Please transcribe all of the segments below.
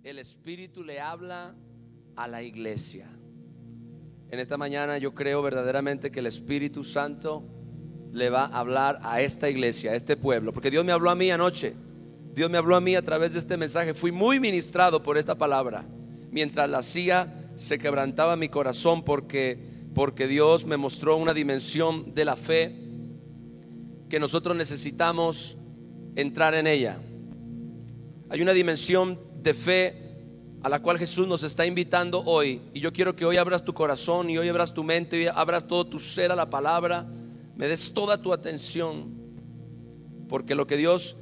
el Espíritu le habla a la iglesia. En esta mañana yo creo verdaderamente que el Espíritu Santo le va a hablar a esta iglesia, a este pueblo, porque Dios me habló a mí anoche. Dios me habló a mí a través de este mensaje. Fui muy ministrado por esta palabra. Mientras la hacía, se quebrantaba mi corazón porque Dios me mostró una dimensión de la fe que nosotros necesitamos entrar en ella. Hay una dimensión de fe a la cual Jesús nos está invitando hoy, y yo quiero que hoy abras tu corazón y hoy abras tu mente y abras todo tu ser a la palabra, me des toda tu atención, porque lo que Dios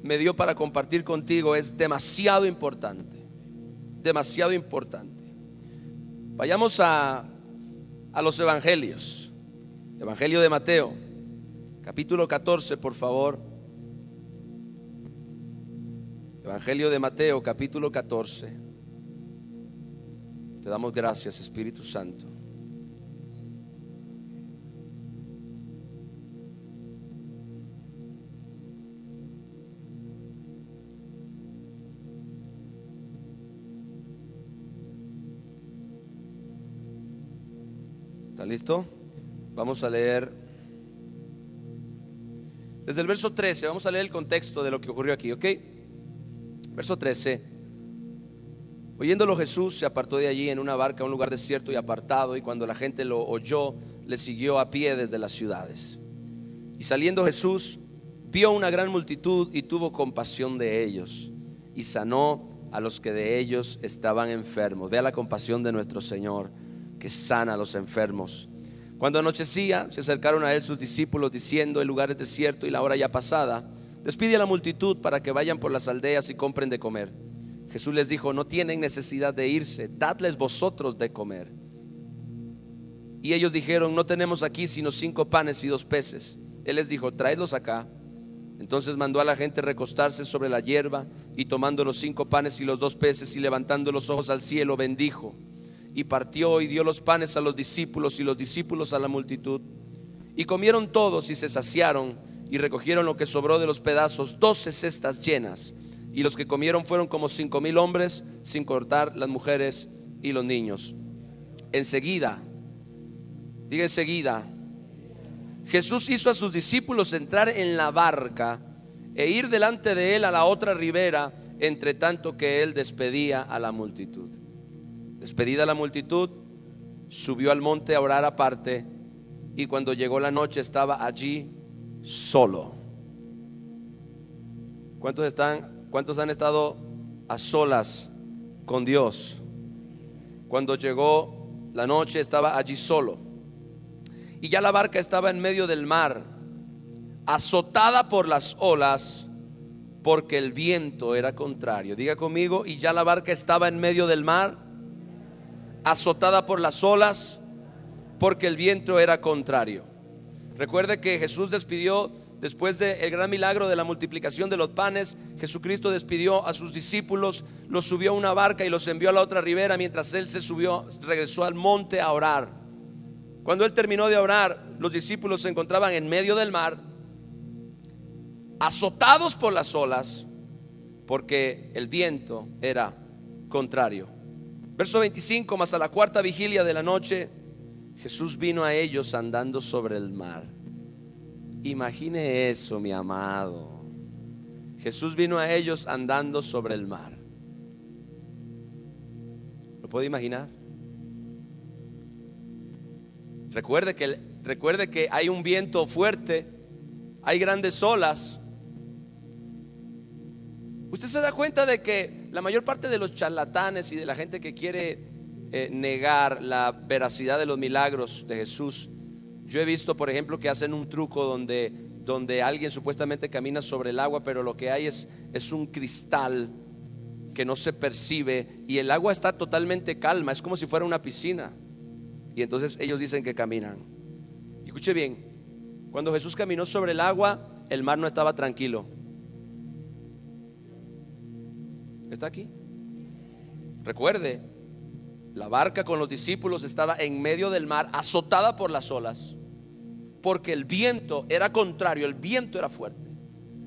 me dio para compartir contigo es demasiado importante, demasiado importante. Vayamos a los evangelios. Evangelio de Mateo, capítulo 14, por favor. Evangelio de Mateo, capítulo 14. Te damos gracias, Espíritu Santo. ¿Está listo? Vamos a leer desde el verso 13. Vamos a leer el contexto de lo que ocurrió aquí, ¿ok? Verso 13. Oyéndolo Jesús se apartó de allí en una barca a un lugar desierto y apartado, y cuando la gente lo oyó, le siguió a pie desde las ciudades. Y saliendo Jesús vio una gran multitud y tuvo compasión de ellos, y sanó a los que de ellos estaban enfermos. Vea la compasión de nuestro Señor, que sana a los enfermos. Cuando anochecía, se acercaron a él sus discípulos diciendo: el lugar es desierto y la hora ya pasada. Despide a la multitud para que vayan por las aldeas y compren de comer. Jesús les dijo: no tienen necesidad de irse, dadles vosotros de comer. Y ellos dijeron: no tenemos aquí sino 5 panes y 2 peces. Él les dijo: traedlos acá. Entonces mandó a la gente recostarse sobre la hierba, y tomando los 5 panes y los 2 peces y levantando los ojos al cielo, bendijo y partió y dio los panes a los discípulos y los discípulos a la multitud. Y comieron todos y se saciaron, y recogieron lo que sobró de los pedazos, 12 cestas llenas. Y los que comieron fueron como 5,000 hombres, sin contar las mujeres y los niños. Enseguida, diga enseguida, Jesús hizo a sus discípulos entrar en la barca e ir delante de él a la otra ribera, entre tanto que él despedía a la multitud. Despedida la multitud, subió al monte a orar aparte, y cuando llegó la noche estaba allí solo. ¿Cuántos han estado a solas con Dios? Cuando llegó la noche estaba allí solo, y ya la barca estaba en medio del mar, azotada por las olas, porque el viento era contrario. Diga conmigo: y ya la barca estaba en medio del mar, azotada por las olas, porque el viento era contrario. Recuerde que Jesús despidió, después del gran milagro de la multiplicación de los panes, Jesucristo despidió a sus discípulos, los subió a una barca y los envió a la otra ribera. Mientras él se subió, regresó al monte a orar. Cuando él terminó de orar, los discípulos se encontraban en medio del mar, azotados por las olas, porque el viento era contrario. Verso 25: mas a la 4ª vigilia de la noche, Jesús vino a ellos andando sobre el mar. Imagine eso, mi amado. Jesús vino a ellos andando sobre el mar. ¿Lo puede imaginar? Recuerde que hay un viento fuerte, hay grandes olas. Usted se da cuenta de que la mayor parte de los charlatanes y de la gente que quiere negar la veracidad de los milagros de Jesús, yo he visto, por ejemplo, que hacen un truco donde alguien supuestamente camina sobre el agua, pero lo que hay es un cristal que no se percibe, y el agua está totalmente calma, es como si fuera una piscina, y entonces ellos dicen que caminan. Y escuche bien, cuando Jesús caminó sobre el agua, el mar no estaba tranquilo. ¿Está aquí? Recuerde, la barca con los discípulos estaba en medio del mar, azotada por las olas, porque el viento era contrario, el viento era fuerte.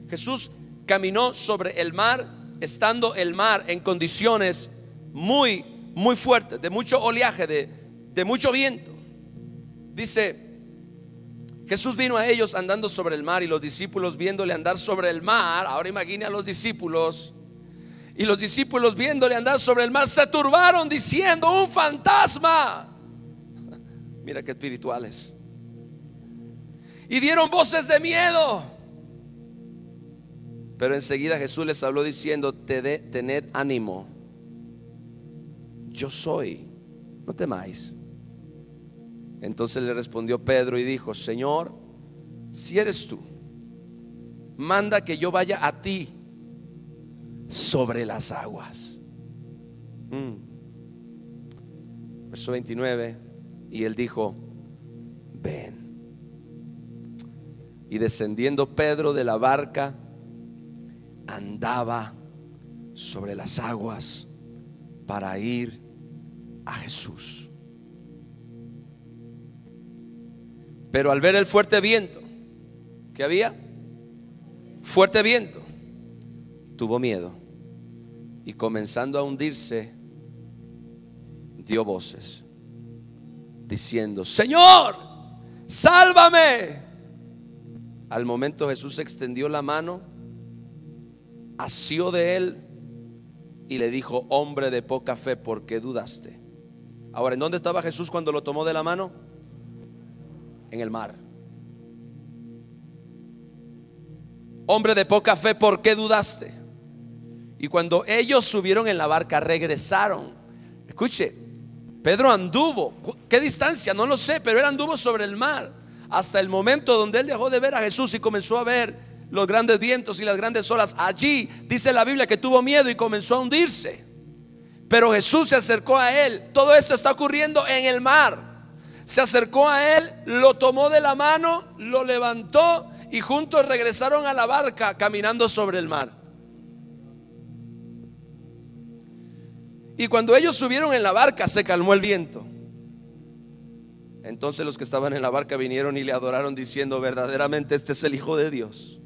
Jesús caminó sobre el mar estando el mar en condiciones muy, muy fuertes, de mucho oleaje, de mucho viento. Dice, Jesús vino a ellos andando sobre el mar, y los discípulos viéndole andar sobre el mar. Ahora imagine a los discípulos. Y los discípulos viéndole andar sobre el mar se turbaron diciendo: un fantasma. Mira qué espirituales. Y dieron voces de miedo. Pero enseguida Jesús les habló diciendo: tened ánimo, yo soy, no temáis. Entonces le respondió Pedro y dijo: Señor, si eres tú, manda que yo vaya a ti sobre las aguas. Verso 29. Y él dijo: ven. Y descendiendo Pedro de la barca, andaba sobre las aguas para ir a Jesús. Pero al ver el fuerte viento que había, fuerte viento, tuvo miedo, y comenzando a hundirse, dio voces diciendo: Señor, sálvame. Al momento Jesús extendió la mano, asió de él y le dijo: hombre de poca fe, ¿por qué dudaste? Ahora, ¿en dónde estaba Jesús cuando lo tomó de la mano? En el mar. Hombre de poca fe, ¿por qué dudaste? Y cuando ellos subieron en la barca, regresaron. Escuche, Pedro anduvo, ¿qué distancia? No lo sé, pero él anduvo sobre el mar hasta el momento donde él dejó de ver a Jesús y comenzó a ver los grandes vientos y las grandes olas. Allí dice la Biblia que tuvo miedo y comenzó a hundirse. Pero Jesús se acercó a él. Todo esto está ocurriendo en el mar. Se acercó a él, lo tomó de la mano, lo levantó y juntos regresaron a la barca caminando sobre el mar. Y cuando ellos subieron en la barca, se calmó el viento. Entonces los que estaban en la barca vinieron y le adoraron diciendo: verdaderamente este es el Hijo de Dios.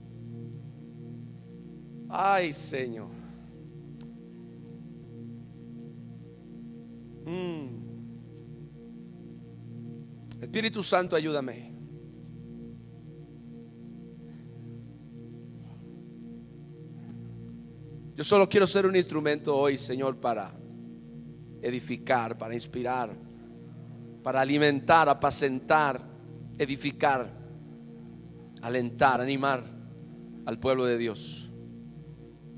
Ay, Señor. Espíritu Santo, ayúdame. Yo solo quiero ser un instrumento hoy, Señor, para edificar, para inspirar, para alimentar, apacentar, edificar, alentar, animar al pueblo de Dios.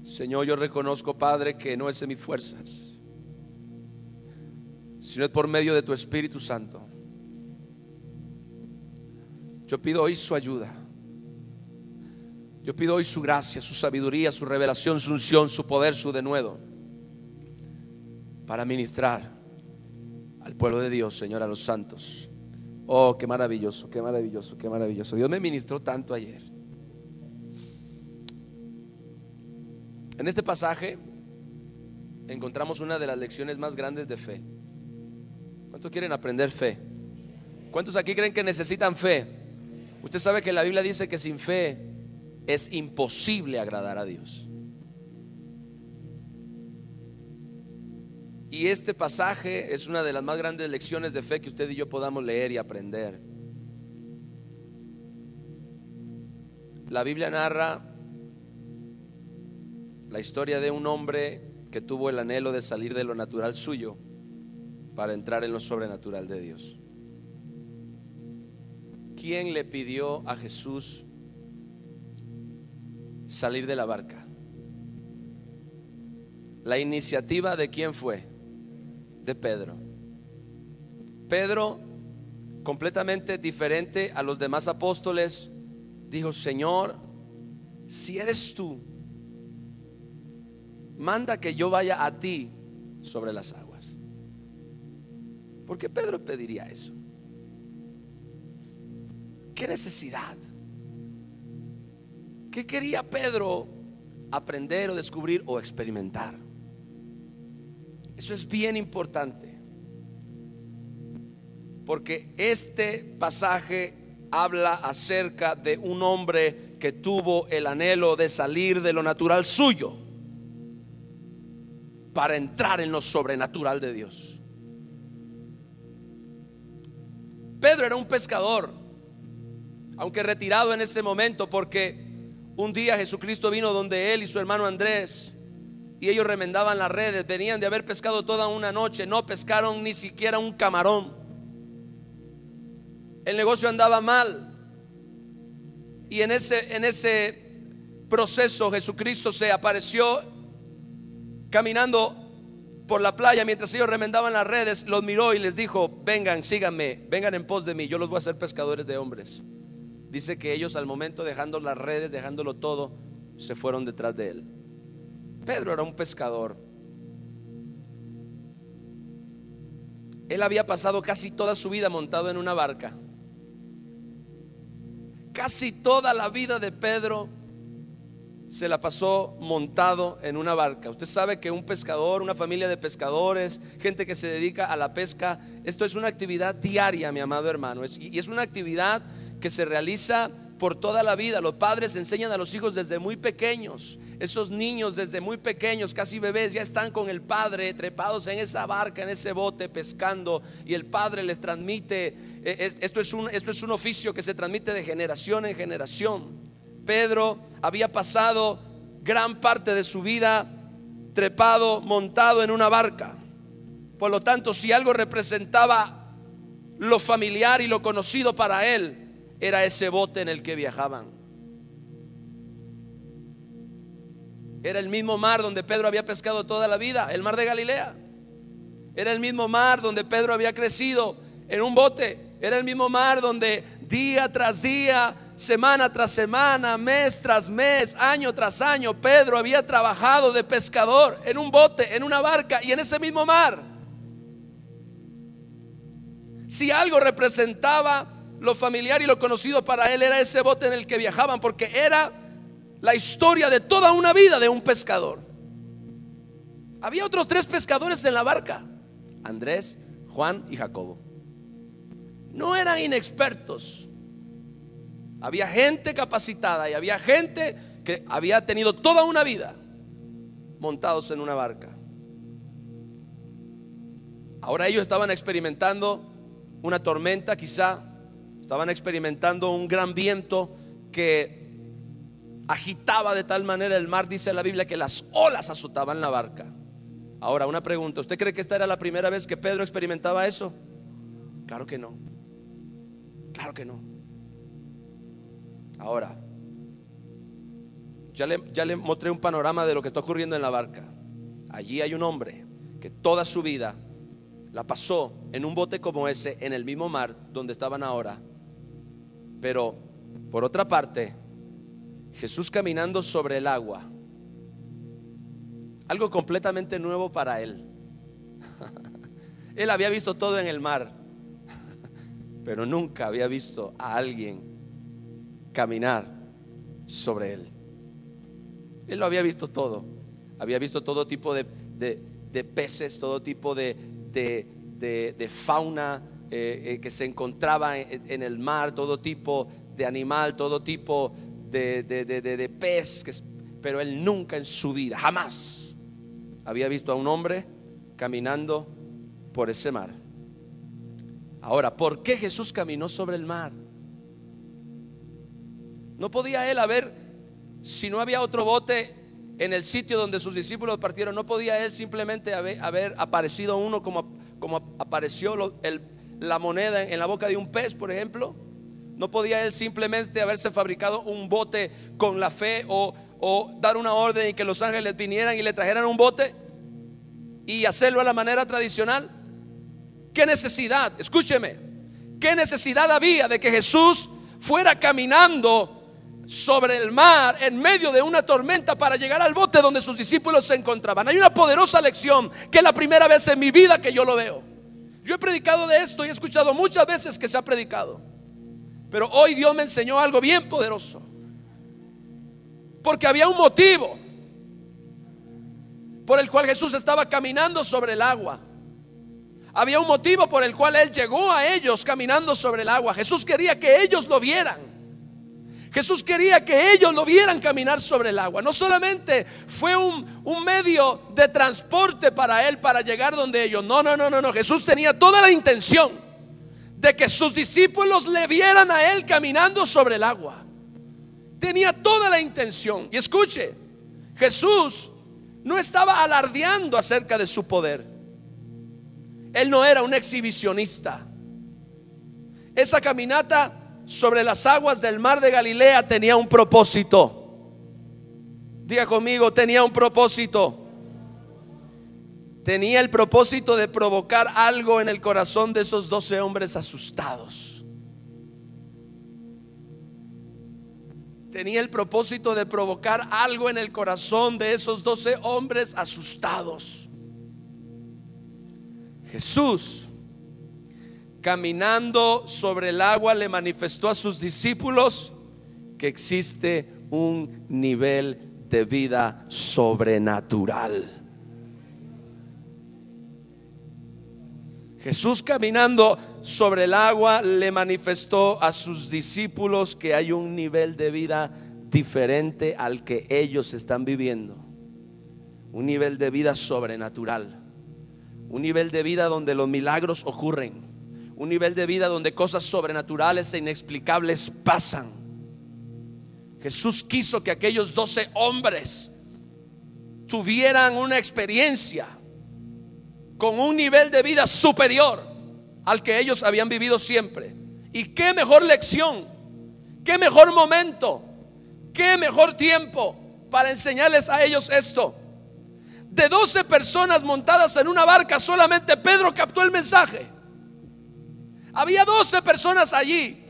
Señor, yo reconozco, Padre, que no es en mis fuerzas, sino es por medio de tu Espíritu Santo. Yo pido hoy su ayuda. Yo pido hoy su gracia, su sabiduría, su revelación, su unción, su poder, su denuedo, para ministrar al pueblo de Dios, Señor, a los santos. Oh, qué maravilloso, qué maravilloso, qué maravilloso. Dios me ministró tanto ayer. En este pasaje encontramos una de las lecciones más grandes de fe. ¿Cuántos quieren aprender fe? ¿Cuántos aquí creen que necesitan fe? Usted sabe que la Biblia dice que sin fe es imposible agradar a Dios. Y este pasaje es una de las más grandes lecciones de fe que usted y yo podamos leer y aprender. La Biblia narra la historia de un hombre que tuvo el anhelo de salir de lo natural suyo para entrar en lo sobrenatural de Dios. ¿Quién le pidió a Jesús salir de la barca? La iniciativa ¿de quién fue? De Pedro. Pedro, completamente diferente a los demás apóstoles, dijo: Señor, si eres tú, manda que yo vaya a ti sobre las aguas. ¿Por qué Pedro pediría eso? ¿Qué necesidad? ¿Qué quería Pedro aprender o descubrir o experimentar? Eso es bien importante, porque este pasaje habla acerca de un hombre que tuvo el anhelo de salir de lo natural suyo para entrar en lo sobrenatural de Dios. Pedro era un pescador, aunque retirado en ese momento, porque un día Jesucristo vino donde él y su hermano Andrés, y ellos remendaban las redes. Venían de haber pescado toda una noche, no pescaron ni siquiera un camarón. El negocio andaba mal, y en ese proceso Jesucristo se apareció caminando por la playa mientras ellos remendaban las redes. Los miró y les dijo: vengan, síganme, vengan en pos de mí, yo los voy a hacer pescadores de hombres. Dice que ellos, al momento, dejando las redes, dejándolo todo, se fueron detrás de él. Pedro era un pescador. Él había pasado casi toda su vida montado en una barca. Casi toda la vida de Pedro se la pasó montado en una barca. Usted sabe que un pescador, una familia de pescadores, gente que se dedica a la pesca, esto es una actividad diaria, mi amado hermano, y es una actividad que se realiza por toda la vida. Los padres enseñan a los hijos desde muy pequeños. Esos niños desde muy pequeños, casi bebés, ya están con el padre trepados en esa barca, en ese bote, pescando, y el padre les transmite. Esto es un oficio que se transmite de generación en generación. Pedro había pasado gran parte de su vida trepado, montado en una barca. Por lo tanto, si algo representaba lo familiar y lo conocido para él, era ese bote en el que viajaban. Era el mismo mar donde Pedro había pescado toda la vida, el mar de Galilea. Era el mismo mar donde Pedro había crecido en un bote. Era el mismo mar donde día tras día, semana tras semana, mes tras mes, año tras año, Pedro había trabajado de pescador en un bote, en una barca y en ese mismo mar. Si algo representaba lo familiar y lo conocido para él, era ese bote en el que viajaban, porque era la historia de toda una vida de un pescador. Había otros 3 pescadores en la barca: Andrés, Juan y Jacobo. No eran inexpertos. Había gente capacitada y había gente que había tenido toda una vida montados en una barca. Ahora ellos estaban experimentando una tormenta, quizá estaban experimentando un gran viento que agitaba de tal manera el mar. Dice la Biblia que las olas azotaban la barca. Ahora, una pregunta: ¿usted cree que esta era la primera vez que Pedro experimentaba eso? Claro que no. Claro que no. Ahora, ya le mostré un panorama de lo que está ocurriendo en la barca. Allí hay un hombre que toda su vida la pasó en un bote como ese, en el mismo mar donde estaban ahora. Pero por otra parte, Jesús caminando sobre el agua, algo completamente nuevo para él. Él había visto todo en el mar, pero nunca había visto a alguien caminar sobre él. Él lo había visto todo. Había visto todo tipo de peces, todo tipo de fauna que se encontraba en el mar, todo tipo de animal, todo tipo de pez, pero él nunca en su vida, jamás, había visto a un hombre caminando por ese mar. Ahora, ¿por qué Jesús caminó sobre el mar? No podía él haber, si no había otro bote en el sitio donde sus discípulos partieron, no podía él simplemente haber aparecido uno como apareció la moneda en la boca de un pez, por ejemplo. No podía él simplemente haberse fabricado un bote con la fe, o dar una orden y que los ángeles vinieran y le trajeran un bote y hacerlo a la manera tradicional. ¿Qué necesidad? Escúcheme, ¿qué necesidad había de que Jesús fuera caminando sobre el mar en medio de una tormenta para llegar al bote donde sus discípulos se encontraban? Hay una poderosa lección que es la primera vez en mi vida que yo lo veo. Yo he predicado de esto y he escuchado muchas veces que se ha predicado, pero hoy Dios me enseñó algo bien poderoso, porque había un motivo por el cual Jesús estaba caminando sobre el agua. Había un motivo por el cual Él llegó a ellos caminando sobre el agua. Jesús quería que ellos lo vieran. Jesús quería que ellos lo vieran caminar sobre el agua. No solamente fue un medio medio de transporte para él, para llegar donde ellos. No. Jesús tenía toda la intención de que sus discípulos le vieran a él caminando sobre el agua. Tenía toda la intención. Y escuche, Jesús no estaba alardeando acerca de su poder. Él no era un exhibicionista. Esa caminata sobre las aguas del mar de Galilea tenía un propósito. Diga conmigo, tenía un propósito. Tenía el propósito de provocar algo en el corazón de esos 12 hombres asustados. Tenía el propósito de provocar algo en el corazón de esos 12 hombres asustados. Jesús, caminando sobre el agua, le manifestó a sus discípulos que existe un nivel de vida sobrenatural. Jesús, caminando sobre el agua, le manifestó a sus discípulos que hay un nivel de vida diferente al que ellos están viviendo. Un nivel de vida sobrenatural. Un nivel de vida donde los milagros ocurren. Un nivel de vida donde cosas sobrenaturales e inexplicables pasan. Jesús quiso que aquellos 12 hombres tuvieran una experiencia con un nivel de vida superior al que ellos habían vivido siempre. Y qué mejor lección, qué mejor momento, qué mejor tiempo para enseñarles a ellos esto. De 12 personas montadas en una barca, solamente Pedro captó el mensaje. Había 12 personas allí,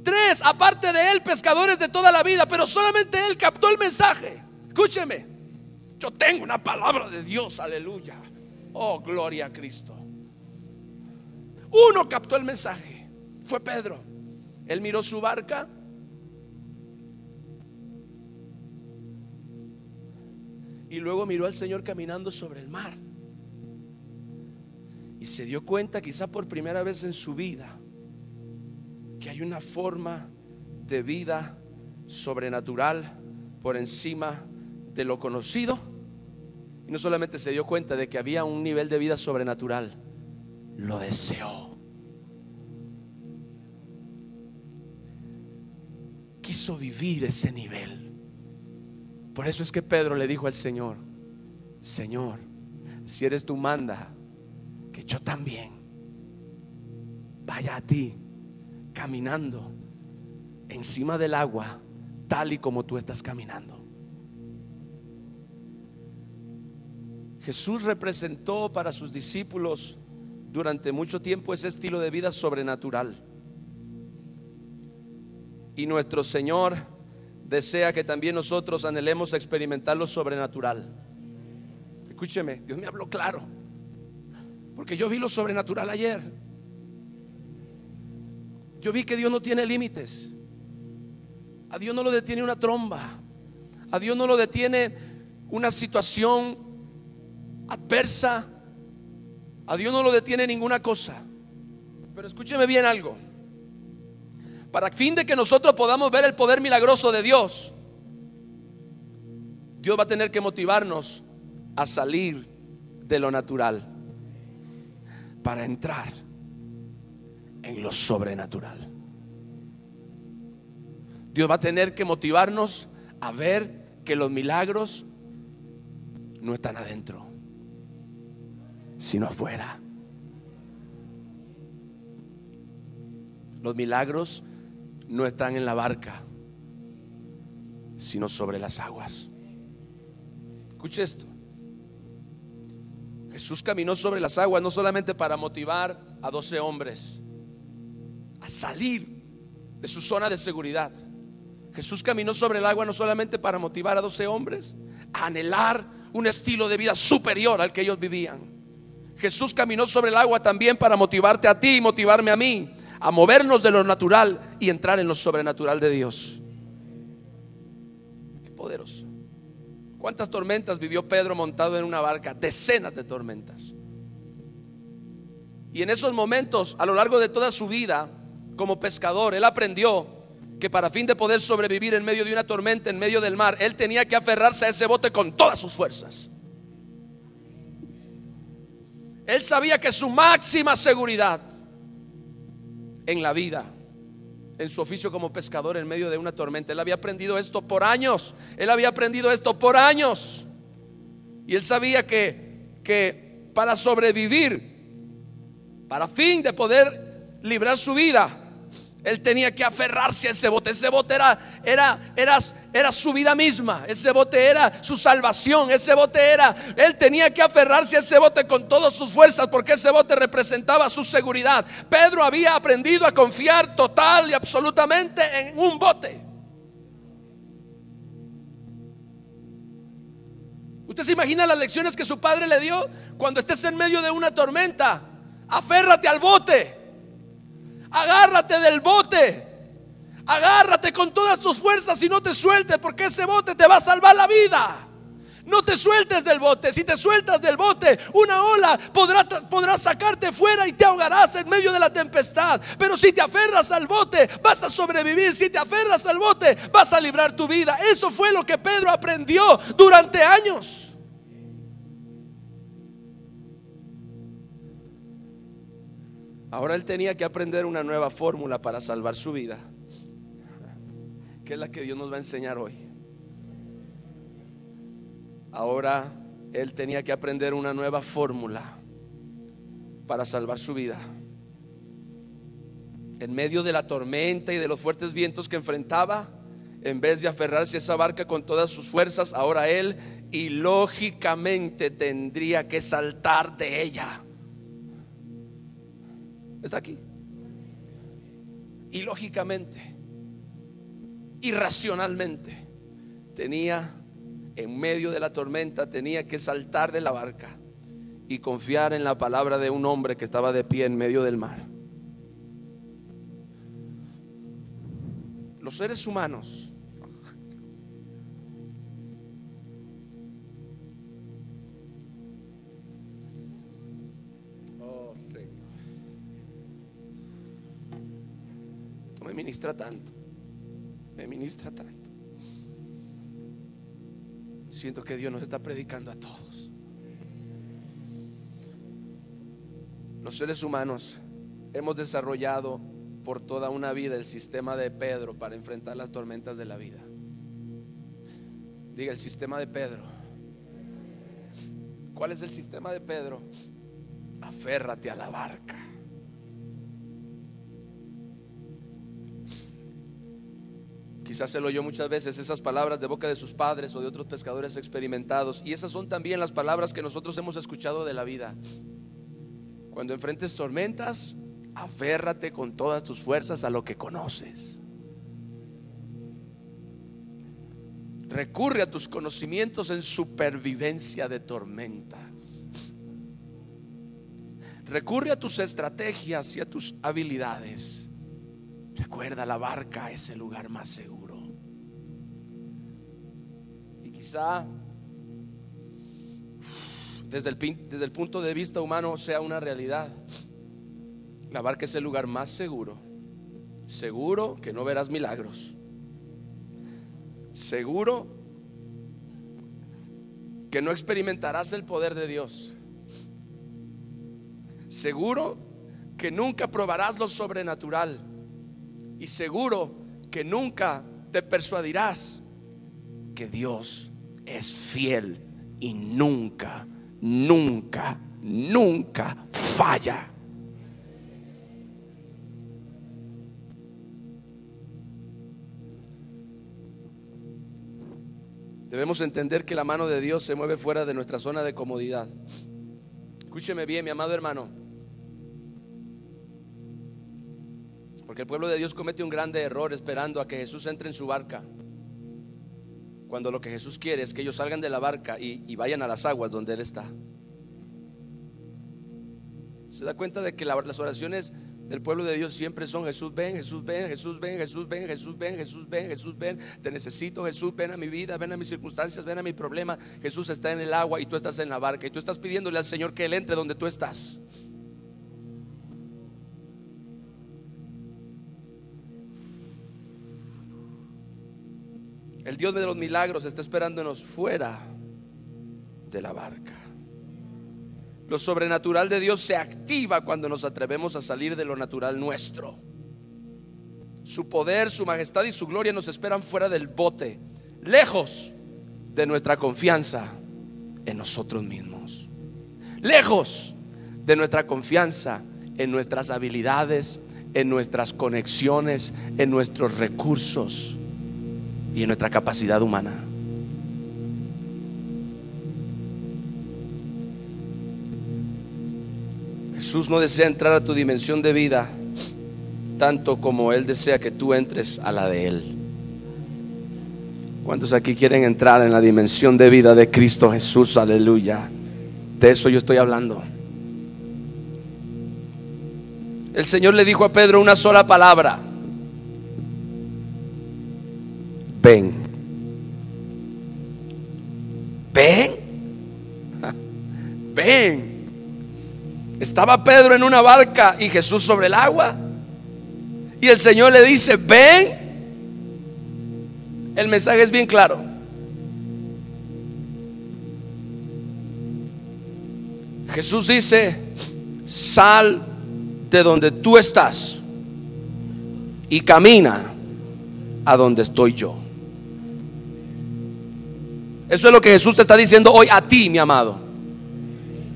3 aparte de él, pescadores de toda la vida, pero solamente él captó el mensaje. Escúcheme, yo tengo una palabra de Dios, aleluya. Oh, gloria a Cristo. Uno captó el mensaje, fue Pedro. Él miró su barca y luego miró al Señor caminando sobre el mar y se dio cuenta, quizá por primera vez en su vida, que hay una forma de vida sobrenatural por encima de lo conocido. Y no solamente se dio cuenta de que había un nivel de vida sobrenatural, lo deseó. Quiso vivir ese nivel. Por eso es que Pedro le dijo al Señor: Señor, si eres tú, manda que yo también vaya a ti caminando encima del agua, tal y como tú estás caminando. Jesús representó para sus discípulos durante mucho tiempo ese estilo de vida sobrenatural. Y nuestro Señor desea que también nosotros anhelemos experimentar lo sobrenatural. Escúcheme, Dios me habló claro, porque yo vi lo sobrenatural ayer. Yo vi que Dios no tiene límites. A Dios no lo detiene una tromba. A Dios no lo detiene una situación adversa. A Dios no lo detiene ninguna cosa. Pero escúcheme bien algo. Para fin de que nosotros podamos ver el poder milagroso de Dios, Dios va a tener que motivarnos a salir de lo natural para entrar en lo sobrenatural. Dios va a tener que motivarnos a ver que los milagros no están adentro, sino afuera. Los milagros no están en la barca, sino sobre las aguas. Escuche esto. Jesús caminó sobre las aguas no solamente para motivar a 12 hombres a salir de su zona de seguridad. Jesús caminó sobre el agua no solamente para motivar a 12 hombres a anhelar un estilo de vida superior al que ellos vivían. Jesús caminó sobre el agua también para motivarte a ti y motivarme a mí a movernos de lo natural y entrar en lo sobrenatural de Dios. Qué poderoso. ¿Cuántas tormentas vivió Pedro montado en una barca? Decenas de tormentas. Y en esos momentos, a lo largo de toda su vida como pescador, él aprendió que para fin de poder sobrevivir en medio de una tormenta, en medio del mar, él tenía que aferrarse a ese bote con todas sus fuerzas. Él sabía que su máxima seguridad en la vida, en su oficio como pescador en medio de una tormenta, él había aprendido esto por años. Él había aprendido esto por años. Y él sabía que para sobrevivir, para fin de poder librar su vida, él tenía que aferrarse a ese bote. Ese bote era su vida misma. Ese bote era su salvación. Él tenía que aferrarse a ese bote con todas sus fuerzas, porque ese bote representaba su seguridad. Pedro había aprendido a confiar total y absolutamente en un bote. ¿Usted se imagina las lecciones que su padre le dio? Cuando estés en medio de una tormenta, aférrate al bote. Agárrate del bote. Agárrate con todas tus fuerzas y no te sueltes, porque ese bote te va a salvar la vida. No te sueltes del bote. Si te sueltas del bote, una ola podrá sacarte fuera y te ahogarás en medio de la tempestad. Pero si te aferras al bote, vas a sobrevivir. Si te aferras al bote, vas a librar tu vida. Eso fue lo que Pedro aprendió durante años. Ahora él tenía que aprender una nueva fórmula para salvar su vida, que es la que Dios nos va a enseñar hoy. Ahora él tenía que aprender una nueva fórmula para salvar su vida. En medio de la tormenta y de los fuertes vientos que enfrentaba, en vez de aferrarse a esa barca con todas sus fuerzas, ahora él ilógicamente tendría que saltar de ella. Está aquí. Ilógicamente, irracionalmente, en medio de la tormenta, tenía que saltar de la barca y confiar en la palabra de un hombre que estaba de pie en medio del mar. Los seres humanos me ministra tanto. Siento que Dios nos está predicando a todos. Los seres humanos hemos desarrollado por toda una vida el sistema de Pedro para enfrentar las tormentas de la vida. Diga, el sistema de Pedro. ¿Cuál es el sistema de Pedro? Aférrate a la barca. Quizás se lo oyó muchas veces esas palabras de boca de sus padres o de otros pescadores experimentados, y esas son también las palabras que nosotros hemos escuchado de la vida. Cuando enfrentes tormentas, aférrate con todas tus fuerzas a lo que conoces. Recurre a tus conocimientos en supervivencia de tormentas. Recurre a tus estrategias y a tus habilidades. Recuerda, la barca es el lugar más seguro. Y quizá desde el punto de vista humano sea una realidad. La barca es el lugar más seguro. Seguro que no verás milagros. Seguro que no experimentarás el poder de Dios. Seguro que nunca probarás lo sobrenatural. Y seguro que nunca te persuadirás que Dios es fiel y nunca falla. Debemos entender que la mano de Dios se mueve fuera de nuestra zona de comodidad. Escúcheme bien, mi amado hermano. Porque el pueblo de Dios comete un grande error esperando a que Jesús entre en su barca, cuando lo que Jesús quiere es que ellos salgan de la barca y vayan a las aguas donde Él está. ¿Se da cuenta de que las oraciones del pueblo de Dios siempre son: Jesús ven, Jesús ven, Jesús ven, Jesús ven, Jesús ven, Jesús ven, Jesús ven, te necesito, Jesús, ven a mi vida, ven a mis circunstancias, ven a mi problema? Jesús está en el agua y tú estás en la barca, y tú estás pidiéndole al Señor que Él entre donde tú estás. El Dios de los milagros está esperándonos fuera de la barca. Lo sobrenatural de Dios se activa cuando nos atrevemos a salir de lo natural nuestro. Su poder, su majestad y su gloria nos esperan fuera del bote, lejos de nuestra confianza en nosotros mismos, lejos de nuestra confianza en nuestras habilidades, en nuestras conexiones, en nuestros recursos y en nuestra capacidad humana. Jesús no desea entrar a tu dimensión de vida tanto como Él desea que tú entres a la de Él. ¿Cuántos aquí quieren entrar en la dimensión de vida de Cristo Jesús? Aleluya. De eso yo estoy hablando. El Señor le dijo a Pedro una sola palabra: ven. Ven. Ven. Estaba Pedro en una barca y Jesús sobre el agua, y el Señor le dice: ven. El mensaje es bien claro. Jesús dice: sal de donde tú estás y camina a donde estoy yo. Eso es lo que Jesús te está diciendo hoy a ti, mi amado.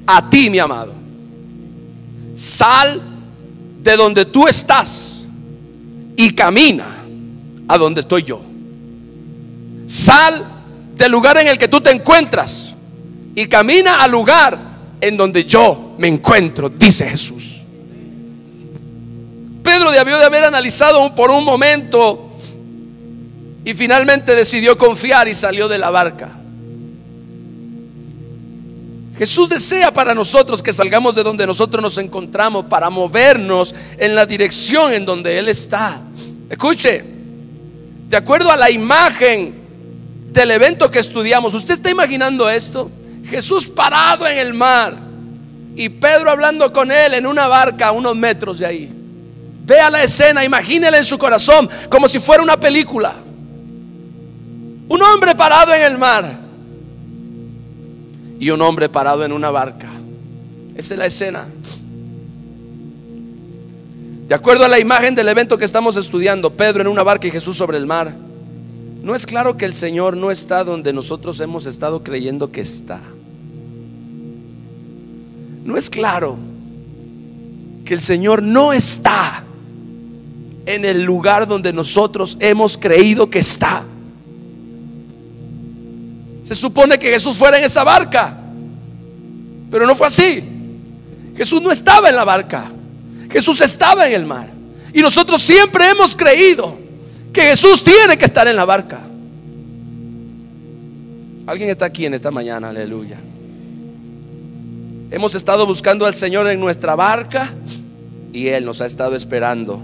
A ti, mi amado. Sal de donde tú estás y camina a donde estoy yo. Sal del lugar en el que tú te encuentras y camina al lugar en donde yo me encuentro, dice Jesús. Pedro debió de haber analizado por un momento y finalmente decidió confiar y salió de la barca. Jesús desea para nosotros que salgamos de donde nosotros nos encontramos para movernos en la dirección en donde Él está. Escuche, de acuerdo a la imagen del evento que estudiamos, ¿usted está imaginando esto? Jesús parado en el mar y Pedro hablando con Él en una barca a unos metros de ahí. Vea la escena, imagínela en su corazón como si fuera una película. Un hombre parado en el mar y un hombre parado en una barca. Esa es la escena. De acuerdo a la imagen del evento que estamos estudiando, Pedro en una barca y Jesús sobre el mar. ¿No es claro que el Señor no está donde nosotros hemos estado creyendo que está? ¿No es claro que el Señor no está en el lugar donde nosotros hemos creído que está? Se supone que Jesús fuera en esa barca, pero no fue así. Jesús no estaba en la barca, Jesús estaba en el mar. Y nosotros siempre hemos creído que Jesús tiene que estar en la barca. Alguien está aquí en esta mañana, aleluya. Hemos estado buscando al Señor en nuestra barca y Él nos ha estado esperando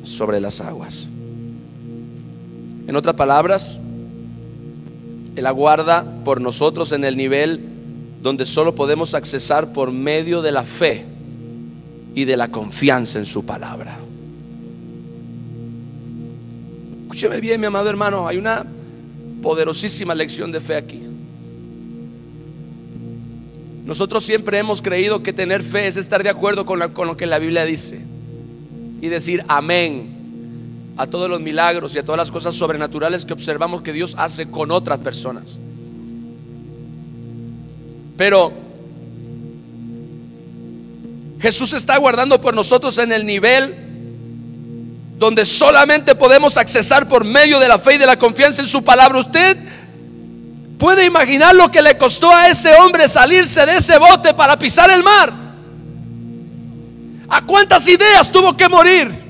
sobre las aguas. En otras palabras, Él aguarda por nosotros en el nivel donde solo podemos accesar por medio de la fe y de la confianza en su palabra. Escúcheme bien, mi amado hermano, hay una poderosísima lección de fe aquí. Nosotros siempre hemos creído que tener fe es estar de acuerdo con lo que la Biblia dice y decir amén a todos los milagros y a todas las cosas sobrenaturales que observamos que Dios hace con otras personas. Pero Jesús está aguardando por nosotros en el nivel donde solamente podemos accesar por medio de la fe y de la confianza en su palabra. Usted puede imaginar lo que le costó a ese hombre salirse de ese bote para pisar el mar. ¿A cuántas ideas tuvo que morir?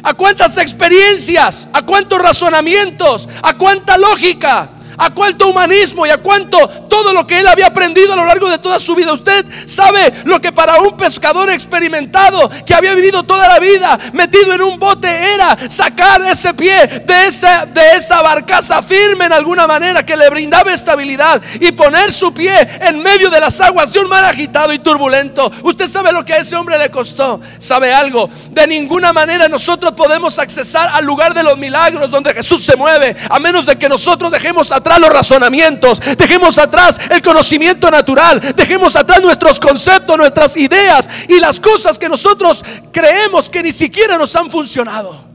¿A cuántas experiencias? ¿A cuántos razonamientos? ¿A cuánta lógica? ¿A cuánto humanismo? ¿Y a cuánto todo lo que él había aprendido a lo largo de toda su vida? Usted sabe lo que para un pescador experimentado que había vivido toda la vida metido en un bote era sacar ese pie de esa barcaza firme en alguna manera que le brindaba estabilidad y poner su pie en medio de las aguas de un mar agitado y turbulento. Usted sabe lo que a ese hombre le costó. ¿Sabe algo? De ninguna manera nosotros podemos accesar al lugar de los milagros donde Jesús se mueve, a menos de que nosotros dejemos atrás atrás los razonamientos, dejemos atrás el conocimiento natural, dejemos atrás nuestros conceptos, nuestras ideas y las cosas que nosotros creemos que ni siquiera nos han funcionado.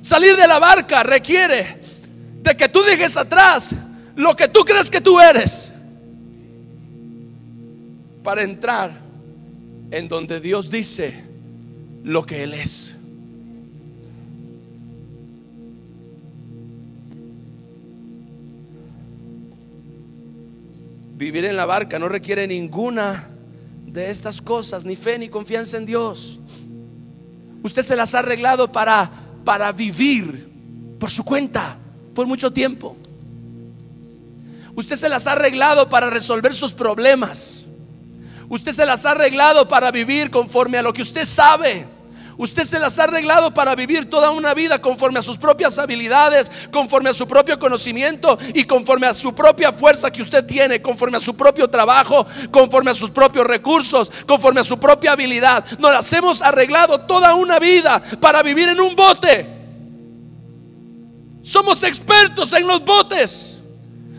Salir de la barca requiere de que tú dejes atrás lo que tú crees que tú eres, para entrar en donde Dios dice lo que Él es. Vivir en la barca no requiere ninguna de estas cosas, ni fe ni confianza en Dios. Usted se las ha arreglado para vivir por su cuenta por mucho tiempo. Usted se las ha arreglado para resolver sus problemas. Usted se las ha arreglado para vivir conforme a lo que usted sabe. Usted se las ha arreglado para vivir toda una vida conforme a sus propias habilidades, conforme a su propio conocimiento y conforme a su propia fuerza que usted tiene, conforme a su propio trabajo, conforme a sus propios recursos, conforme a su propia habilidad. Nos las hemos arreglado toda una vida para vivir en un bote. Somos expertos en los botes.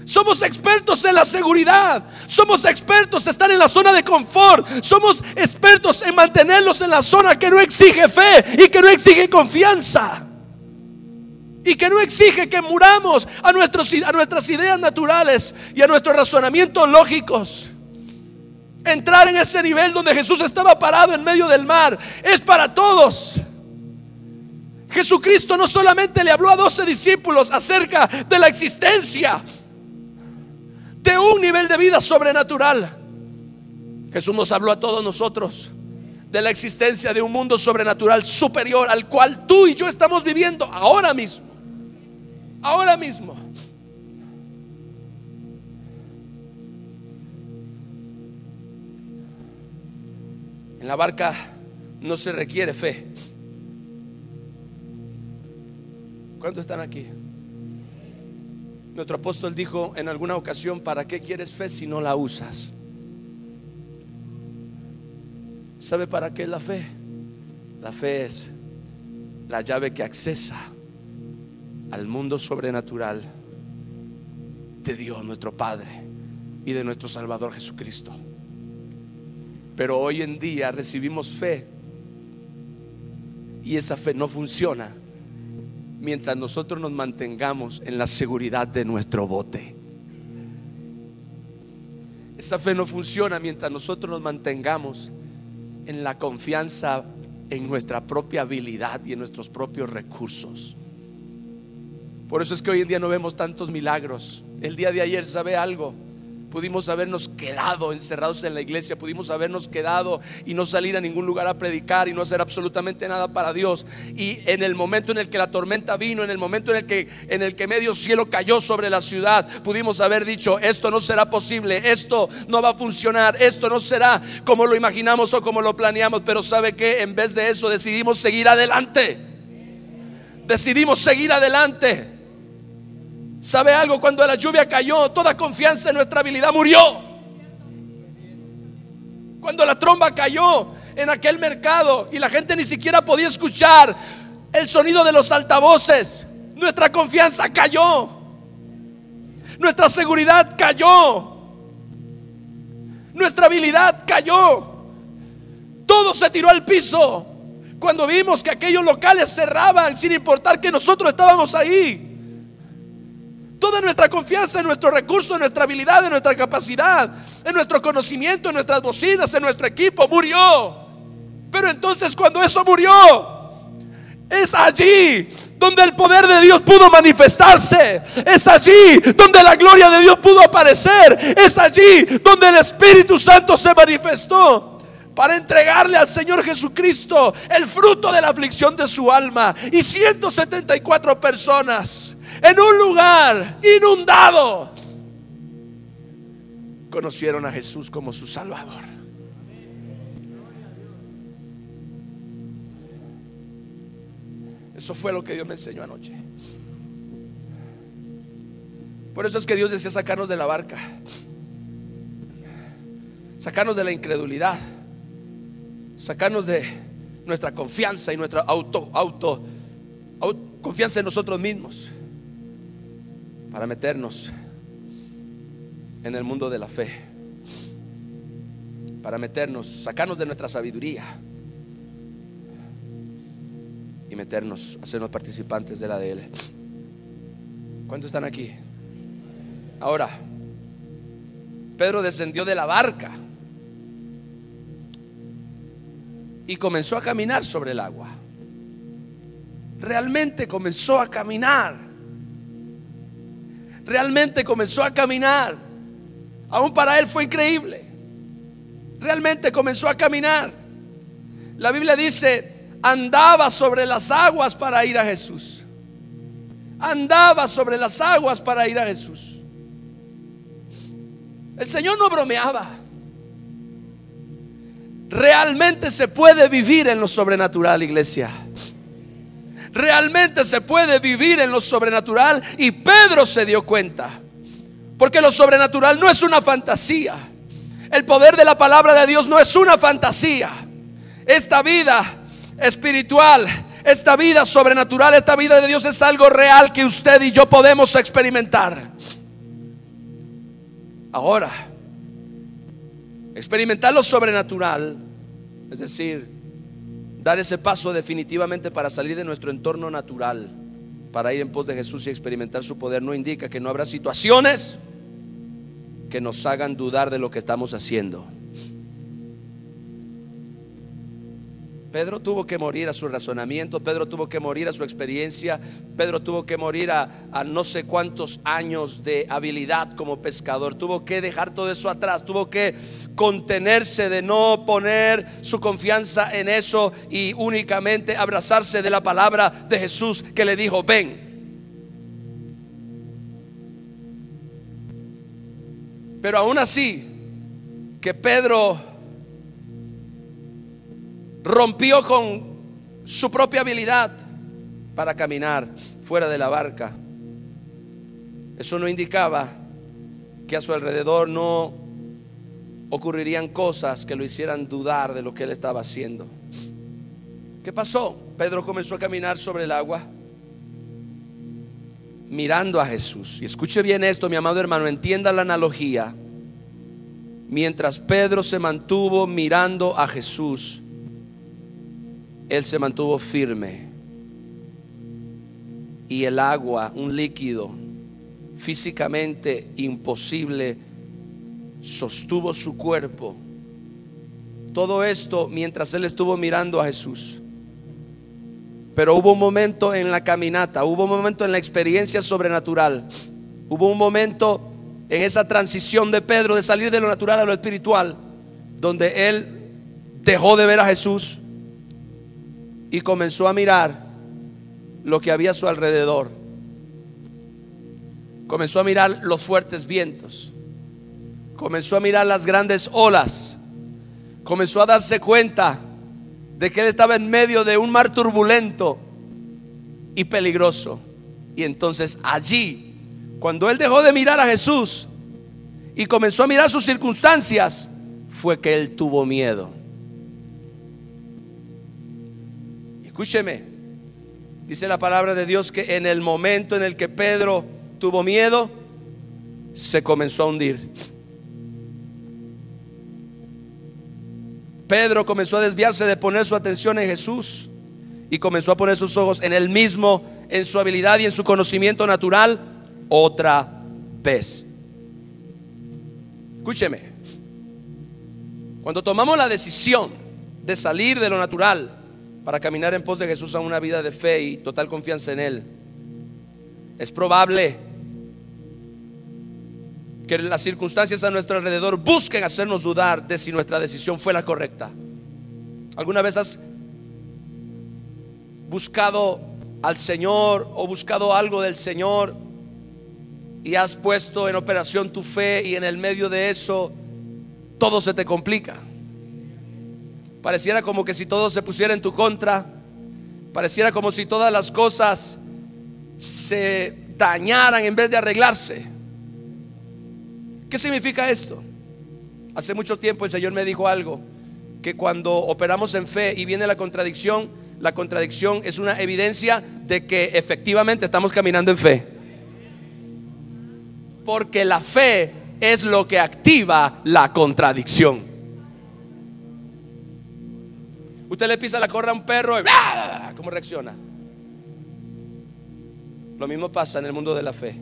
Somos expertos en la seguridad. Somos expertos en estar en la zona de confort. Somos expertos en mantenerlos en la zona que no exige fe y que no exige confianza, y que no exige que muramos a nuestras ideas naturales y a nuestros razonamientos lógicos. Entrar en ese nivel donde Jesús estaba parado en medio del mar es para todos. Jesucristo no solamente le habló a 12 discípulos acerca de la existencia de un nivel de vida sobrenatural. Jesús nos habló a todos nosotros de la existencia de un mundo sobrenatural superior al cual tú y yo estamos viviendo ahora mismo. Ahora mismo. En la barca no se requiere fe. ¿Cuántos están aquí? Nuestro apóstol dijo en alguna ocasión: ¿para qué quieres fe si no la usas? ¿Sabe para qué es la fe? La fe es la llave que accesa al mundo sobrenatural de Dios nuestro Padre y de nuestro Salvador Jesucristo. Pero hoy en día recibimos fe, y esa fe no funciona mientras nosotros nos mantengamos en la seguridad de nuestro bote. Esa fe no funciona mientras nosotros nos mantengamos en la confianza en nuestra propia habilidad y en nuestros propios recursos. Por eso es que hoy en día no vemos tantos milagros. El día de ayer, ¿sabe algo? Pudimos habernos quedado encerrados en la iglesia, pudimos habernos quedado y no salir a ningún lugar a predicar y no hacer absolutamente nada para Dios. Y en el momento en el que la tormenta vino, en el momento en el que medio cielo cayó sobre la ciudad, pudimos haber dicho: esto no será posible, esto no va a funcionar, esto no será como lo imaginamos o como lo planeamos. Pero ¿sabe qué? En vez de eso decidimos seguir adelante. Decidimos seguir adelante. ¿Sabe algo? Cuando la lluvia cayó, toda confianza en nuestra habilidad murió. Cuando la tromba cayó en aquel mercado y la gente ni siquiera podía escuchar el sonido de los altavoces, nuestra confianza cayó. Nuestra seguridad cayó. Nuestra habilidad cayó. Todo se tiró al piso cuando vimos que aquellos locales cerraban sin importar que nosotros estábamos ahí. Toda nuestra confianza en nuestros recursos, en nuestra habilidad, en nuestra capacidad, en nuestro conocimiento, en nuestras bocinas, en nuestro equipo murió. Pero entonces, cuando eso murió, es allí donde el poder de Dios pudo manifestarse. Es allí donde la gloria de Dios pudo aparecer. Es allí donde el Espíritu Santo se manifestó para entregarle al Señor Jesucristo el fruto de la aflicción de su alma. Y 174 personas en un lugar inundado conocieron a Jesús como su Salvador. Eso fue lo que Dios me enseñó anoche. Por eso es que Dios desea sacarnos de la barca, sacarnos de la incredulidad, sacarnos de nuestra confianza y nuestra confianza en nosotros mismos, para meternos en el mundo de la fe, para meternos, sacarnos de nuestra sabiduría y meternos, hacernos participantes de la de Él. ¿Cuántos están aquí? Ahora, Pedro descendió de la barca y comenzó a caminar sobre el agua. Realmente comenzó a caminar. Realmente comenzó a caminar. Aún para él fue increíble. Realmente comenzó a caminar. La Biblia dice: andaba sobre las aguas para ir a Jesús. Andaba sobre las aguas para ir a Jesús. El Señor no bromeaba. Realmente se puede vivir en lo sobrenatural, iglesia. Realmente se puede vivir en lo sobrenatural. Y Pedro se dio cuenta, porque lo sobrenatural no es una fantasía. El poder de la palabra de Dios no es una fantasía. Esta vida espiritual, esta vida sobrenatural, esta vida de Dios es algo real que usted y yo podemos experimentar. Ahora, experimentar lo sobrenatural, es decir, dar ese paso definitivamente para salir de nuestro entorno natural, para ir en pos de Jesús y experimentar su poder, no indica que no habrá situaciones que nos hagan dudar de lo que estamos haciendo. Pedro tuvo que morir a su razonamiento, Pedro tuvo que morir a su experiencia, Pedro tuvo que morir a no sé cuántos años de habilidad como pescador. Tuvo que dejar todo eso atrás, tuvo que contenerse de no poner su confianza en eso y únicamente abrazarse de la palabra de Jesús, que le dijo: ven. Pero aún así, que Pedro rompió con su propia habilidad para caminar fuera de la barca, eso no indicaba que a su alrededor no ocurrirían cosas que lo hicieran dudar de lo que él estaba haciendo. ¿Qué pasó? Pedro comenzó a caminar sobre el agua, mirando a Jesús. Y escuche bien esto, mi amado hermano, entienda la analogía. Mientras Pedro se mantuvo mirando a Jesús, él se mantuvo firme. Y el agua, un líquido físicamente imposible, sostuvo su cuerpo. Todo esto mientras él estuvo mirando a Jesús. Pero hubo un momento en la caminata, hubo un momento en la experiencia sobrenatural, hubo un momento en esa transición de Pedro de salir de lo natural a lo espiritual, donde él dejó de ver a Jesús y comenzó a mirar lo que había a su alrededor. Comenzó a mirar los fuertes vientos, comenzó a mirar las grandes olas, comenzó a darse cuenta de que él estaba en medio de un mar turbulento y peligroso. Y entonces allí, cuando él dejó de mirar a Jesús y comenzó a mirar sus circunstancias, fue que él tuvo miedo. Escúcheme, dice la palabra de Dios que en el momento en el que Pedro tuvo miedo, se comenzó a hundir. Pedro comenzó a desviarse de poner su atención en Jesús y comenzó a poner sus ojos en él mismo, en su habilidad y en su conocimiento natural otra vez. Escúcheme, cuando tomamos la decisión de salir de lo natural para caminar en pos de Jesús a una vida de fe y total confianza en Él, es probable que las circunstancias a nuestro alrededor busquen hacernos dudar de si nuestra decisión fue la correcta. ¿Alguna vez has buscado al Señor o buscado algo del Señor y has puesto en operación tu fe, y en el medio de eso todo se te complica? Pareciera como que si todo se pusiera en tu contra, pareciera como si todas las cosas se dañaran en vez de arreglarse. ¿Qué significa esto? Hace mucho tiempo el Señor me dijo algo, que cuando operamos en fe y viene la contradicción es una evidencia de que efectivamente estamos caminando en fe. Porque la fe es lo que activa la contradicción. Usted le pisa la cola a un perro y ¡ah! ¿Cómo reacciona? Lo mismo pasa en el mundo de la fe.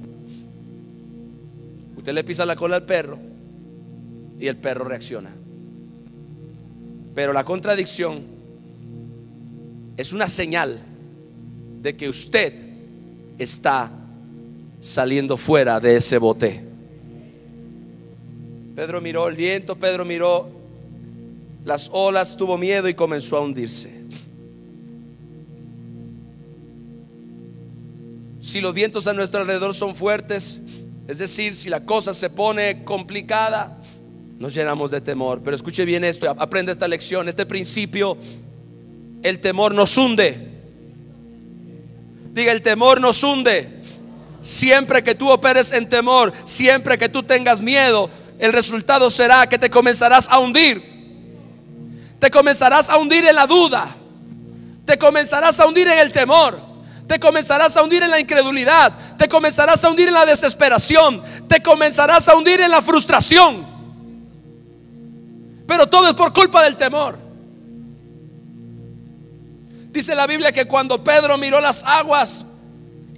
Usted le pisa la cola al perro y el perro reacciona. Pero la contradicción es una señal de que usted está saliendo fuera de ese bote. Pedro miró el viento, Pedro miró las olas, tuvo miedo y comenzó a hundirse. Si los vientos a nuestro alrededor son fuertes, es decir, si la cosa se pone complicada, nos llenamos de temor. Pero escuche bien esto, aprende esta lección, este principio. El temor nos hunde. Diga, el temor nos hunde. Siempre que tú operes en temor, siempre que tú tengas miedo, el resultado será que te comenzarás a hundir. Te comenzarás a hundir en la duda. Te comenzarás a hundir en el temor. Te comenzarás a hundir en la incredulidad. Te comenzarás a hundir en la desesperación. Te comenzarás a hundir en la frustración. Pero todo es por culpa del temor. Dice la Biblia que cuando Pedro miró las aguas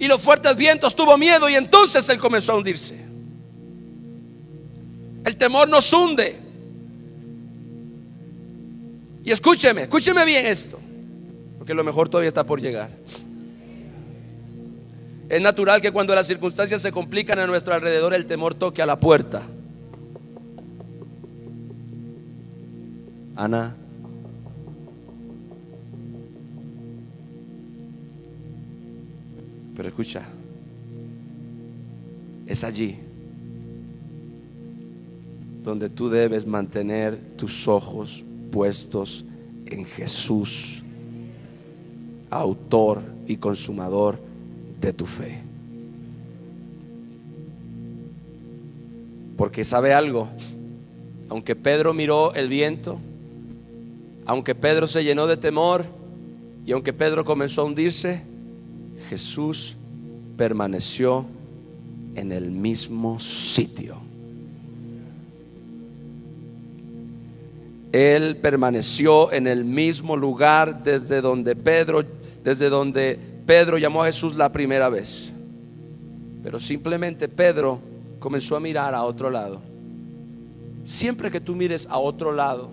y los fuertes vientos, tuvo miedo y entonces él comenzó a hundirse. El temor nos hunde. Y escúcheme bien esto, porque lo mejor todavía está por llegar. Es natural que cuando las circunstancias se complican a nuestro alrededor, el temor toque a la puerta. Ana, pero escucha, es allí donde tú debes mantener tus ojos puestos en Jesús, autor y consumador de tu fe. Porque sabe algo, aunque Pedro miró el viento, aunque Pedro se llenó de temor y aunque Pedro comenzó a hundirse, Jesús permaneció en el mismo sitio. Él permaneció en el mismo lugar desde donde Pedro llamó a Jesús la primera vez. Pero simplemente Pedro comenzó a mirar a otro lado. Siempre que tú mires a otro lado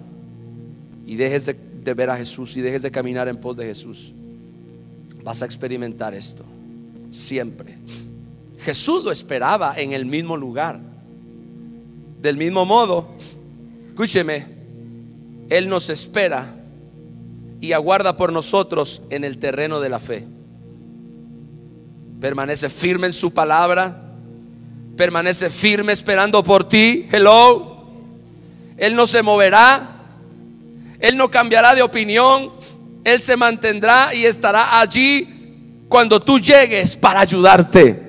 y dejes de ver a Jesús y dejes de caminar en pos de Jesús, vas a experimentar esto. Siempre. Jesús lo esperaba en el mismo lugar. Del mismo modo, escúcheme, Él nos espera y aguarda por nosotros en el terreno de la fe. Permanece firme en su palabra. Permanece firme esperando por ti. Hello. Él no se moverá. Él no cambiará de opinión. Él se mantendrá y estará allí cuando tú llegues para ayudarte.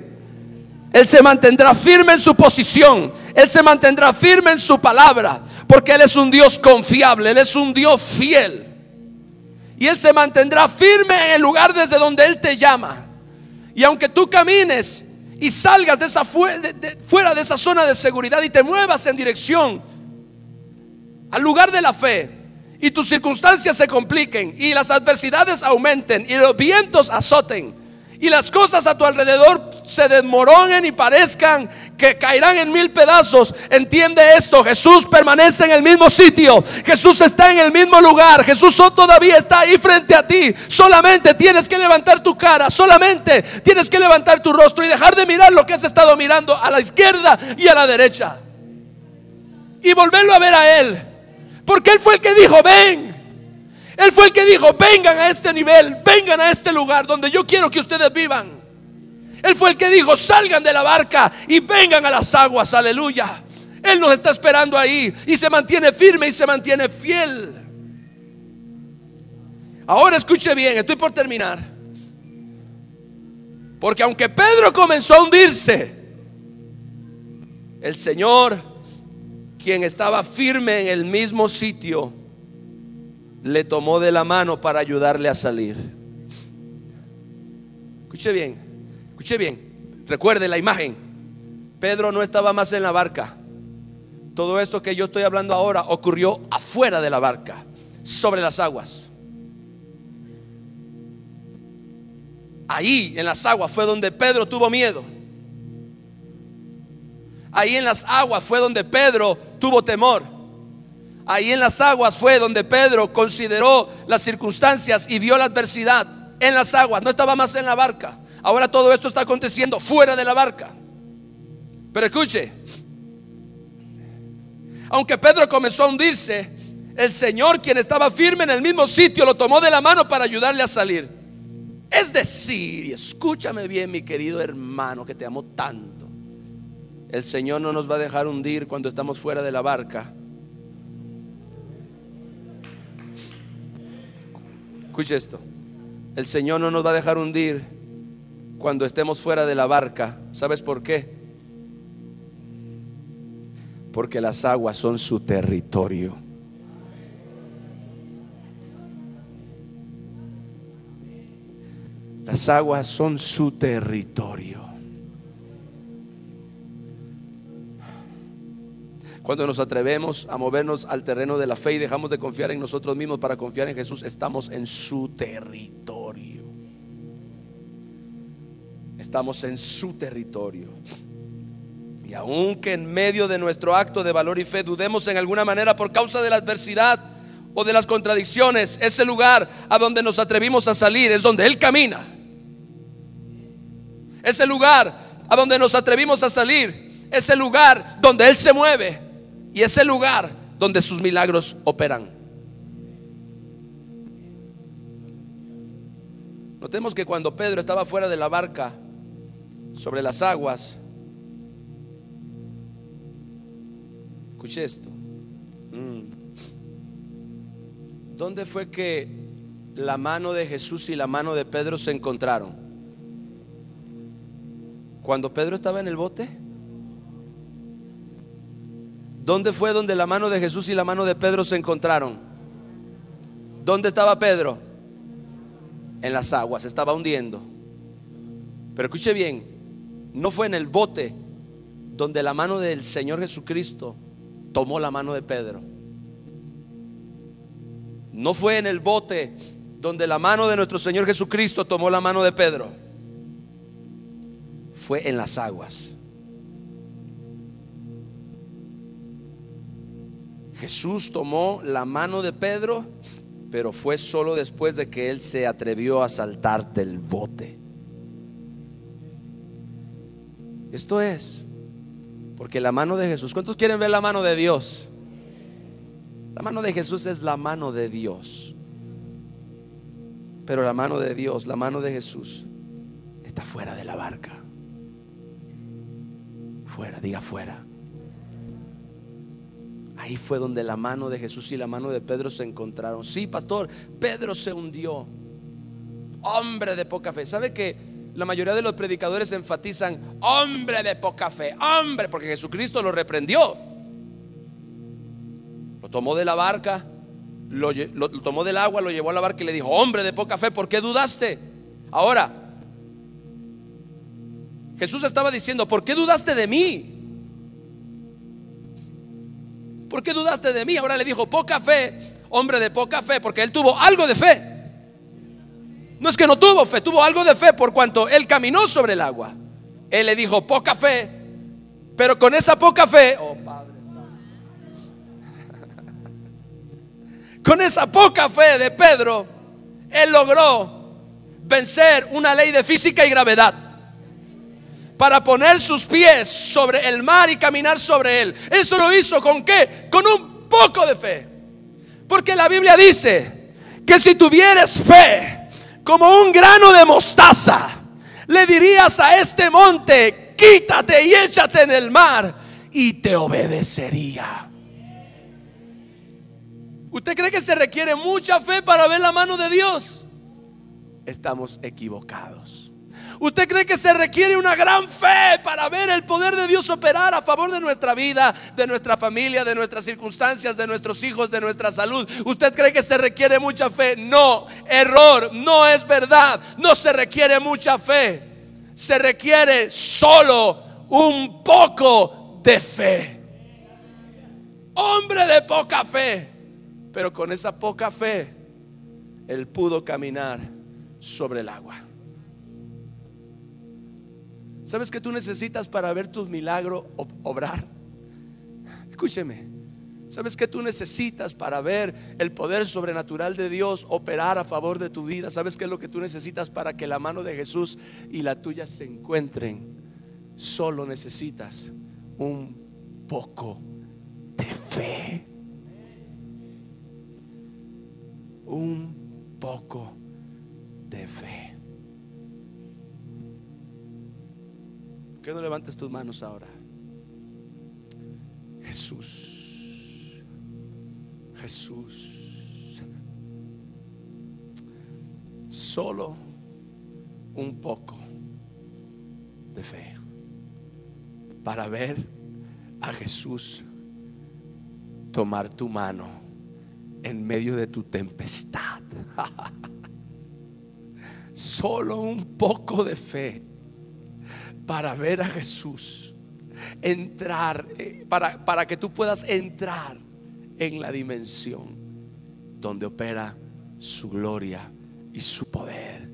Él se mantendrá firme en su posición. Él se mantendrá firme en su palabra, porque Él es un Dios confiable. Él es un Dios fiel. Y Él se mantendrá firme en el lugar desde donde Él te llama. Y aunque tú camines y salgas fuera de esa zona de seguridad y te muevas en dirección al lugar de la fe, y tus circunstancias se compliquen y las adversidades aumenten y los vientos azoten y las cosas a tu alrededor se desmoronen y parezcan que caerán en 1000 pedazos, entiende esto: Jesús permanece en el mismo sitio. Jesús está en el mismo lugar. Jesús todavía está ahí frente a ti. Solamente tienes que levantar tu cara, solamente tienes que levantar tu rostro y dejar de mirar lo que has estado mirando a la izquierda y a la derecha y volverlo a ver a Él, porque Él fue el que dijo: ven. Él fue el que dijo: vengan a este nivel, vengan a este lugar donde yo quiero que ustedes vivan. Él fue el que dijo: salgan de la barca y vengan a las aguas. Aleluya. Él nos está esperando ahí y se mantiene firme y se mantiene fiel. Ahora escuche bien, estoy por terminar. Porque aunque Pedro comenzó a hundirse, el Señor, quien estaba firme en el mismo sitio, le tomó de la mano para ayudarle a salir. Escuche bien, recuerde la imagen. Pedro no estaba más en la barca. Todo esto que yo estoy hablando ahora ocurrió afuera de la barca, sobre las aguas. Ahí en las aguas fue donde Pedro tuvo miedo. Ahí en las aguas fue donde Pedro tuvo temor. Ahí en las aguas fue donde Pedro consideró las circunstancias y vio la adversidad. En las aguas, no estaba más en la barca. Ahora todo esto está aconteciendo fuera de la barca. Pero escuche, aunque Pedro comenzó a hundirse, el Señor, quien estaba firme en el mismo sitio, lo tomó de la mano para ayudarle a salir. Es decir, y escúchame bien, mi querido hermano, que te amo tanto, el Señor no nos va a dejar hundir cuando estamos fuera de la barca. Escuche esto: el Señor no nos va a dejar hundir cuando estemos fuera de la barca. ¿Sabes por qué? Porque las aguas son su territorio. Las aguas son su territorio. Cuando nos atrevemos a movernos al terreno de la fe y dejamos de confiar en nosotros mismos para confiar en Jesús, estamos en su territorio. Estamos en su territorio. Y aunque en medio de nuestro acto de valor y fe dudemos en alguna manera por causa de la adversidad o de las contradicciones, ese lugar a donde nos atrevimos a salir es donde Él camina. Ese lugar a donde nos atrevimos a salir es el lugar donde Él se mueve. Y es el lugar donde sus milagros operan. Notemos que cuando Pedro estaba fuera de la barca, sobre las aguas, escuche esto, ¿dónde fue que la mano de Jesús y la mano de Pedro se encontraron? Cuando Pedro estaba en el bote. ¿Dónde fue donde la mano de Jesús y la mano de Pedro se encontraron? ¿Dónde estaba Pedro? En las aguas, estaba hundiendo. Pero escuche bien, no fue en el bote donde la mano del Señor Jesucristo tomó la mano de Pedro. No fue en el bote donde la mano de nuestro Señor Jesucristo tomó la mano de Pedro. Fue en las aguas. Jesús tomó la mano de Pedro, pero fue solo después de que él se atrevió a saltar del bote. Esto es porque la mano de Jesús, ¿cuántos quieren ver la mano de Dios? La mano de Jesús es la mano de Dios. Pero la mano de Dios, la mano de Jesús, está fuera de la barca. Fuera, diga fuera. Ahí fue donde la mano de Jesús y la mano de Pedro se encontraron. Sí, pastor, Pedro se hundió. Hombre de poca fe. ¿Sabe que la mayoría de los predicadores enfatizan hombre de poca fe? Hombre, porque Jesucristo lo reprendió. Lo tomó de la barca, lo tomó del agua, lo llevó a la barca y le dijo: hombre de poca fe, ¿por qué dudaste? Ahora, Jesús estaba diciendo: ¿por qué dudaste de mí? ¿Por qué dudaste de mí? Ahora le dijo: poca fe, hombre de poca fe, porque él tuvo algo de fe. No es que no tuvo fe, tuvo algo de fe por cuanto él caminó sobre el agua. Él le dijo: poca fe, pero con esa poca fe, oh Padre Santo, con esa poca fe de Pedro, él logró vencer una ley de física y gravedad para poner sus pies sobre el mar y caminar sobre él. Eso lo hizo ¿con qué? Con un poco de fe. Porque la Biblia dice que si tuvieres fe como un grano de mostaza, le dirías a este monte: quítate y échate en el mar, y te obedecería. ¿Usted cree que se requiere mucha fe para ver la mano de Dios? Estamos equivocados. ¿Usted cree que se requiere una gran fe para ver el poder de Dios operar a favor de nuestra vida, de nuestra familia, de nuestras circunstancias, de nuestros hijos, de nuestra salud? ¿Usted cree que se requiere mucha fe? No, error, no es verdad. No se requiere mucha fe. Se requiere solo un poco de fe. Hombre de poca fe, pero con esa poca fe él pudo caminar sobre el agua. ¿Sabes qué tú necesitas para ver tus milagros obrar? Escúcheme. ¿Sabes qué tú necesitas para ver el poder sobrenatural de Dios operar a favor de tu vida? ¿Sabes qué es lo que tú necesitas para que la mano de Jesús y la tuya se encuentren? Solo necesitas un poco de fe. Un poco de fe. ¿Por qué no levantes tus manos ahora? Jesús. Jesús, solo un poco de fe para ver a Jesús tomar tu mano en medio de tu tempestad. Solo un poco de fe para ver a Jesús entrar, para que tú puedas entrar en la dimensión donde opera su gloria y su poder.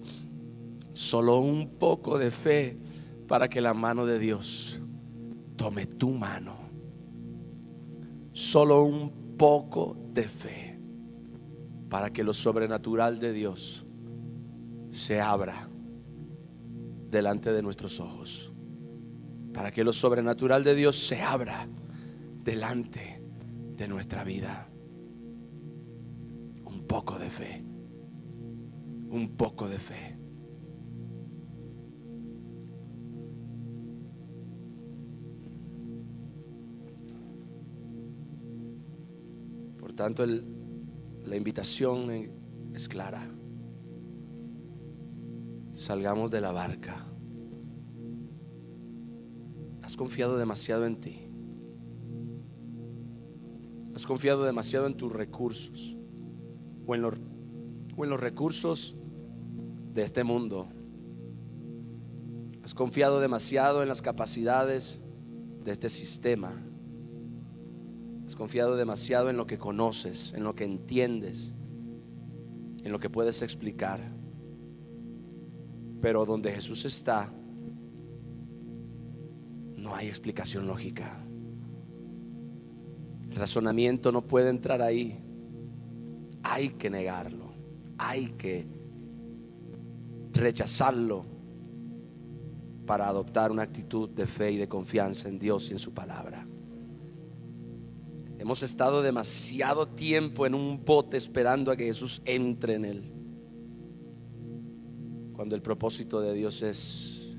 Solo un poco de fe para que la mano de Dios tome tu mano. Solo un poco de fe para que lo sobrenatural de Dios se abra delante de nuestros ojos. Para que lo sobrenatural de Dios se abra delante de nuestra vida. Un poco de fe. Un poco de fe. Por tanto, la invitación es clara. Salgamos de la barca. Has confiado demasiado en ti. Has confiado demasiado en tus recursos o en los recursos de este mundo. Has confiado demasiado en las capacidades de este sistema. Has confiado demasiado en lo que conoces, en lo que entiendes, en lo que puedes explicar. Pero donde Jesús está, no hay explicación lógica. El razonamiento no puede entrar ahí. Hay que negarlo. Hay que rechazarlo para adoptar una actitud de fe y de confianza en Dios y en su palabra. Hemos estado demasiado tiempo en un bote esperando a que Jesús entre en él, cuando el propósito de Dios es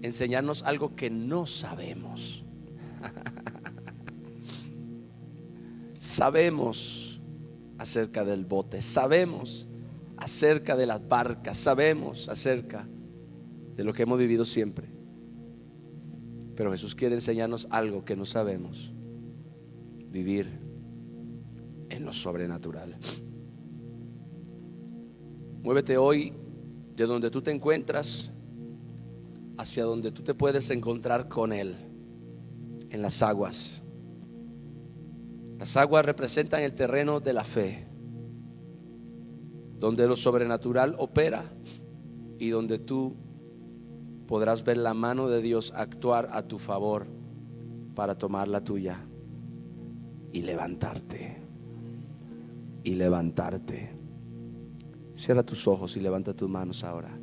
enseñarnos algo que no sabemos. Sabemos acerca del bote, sabemos acerca de las barcas, sabemos acerca de lo que hemos vivido siempre. Pero Jesús quiere enseñarnos algo que no sabemos: vivir en lo sobrenatural. Muévete hoy de donde tú te encuentras hacia donde tú te puedes encontrar con Él, en las aguas. Las aguas representan el terreno de la fe, donde lo sobrenatural opera y donde tú podrás ver la mano de Dios actuar a tu favor para tomar la tuya y levantarte. Y levantarte. Cierra tus ojos y levanta tus manos ahora.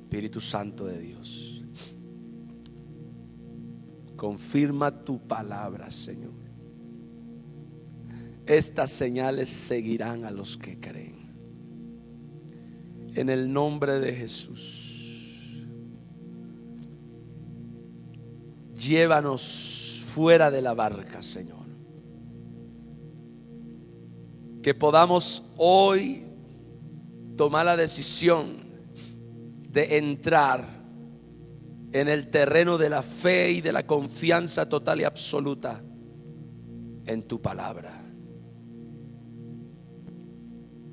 Espíritu Santo de Dios, confirma tu palabra, Señor. Estas señales seguirán a los que creen. En el nombre de Jesús, llévanos fuera de la barca, Señor. Que podamos hoy tomar la decisión de entrar en el terreno de la fe y de la confianza total y absoluta en tu palabra.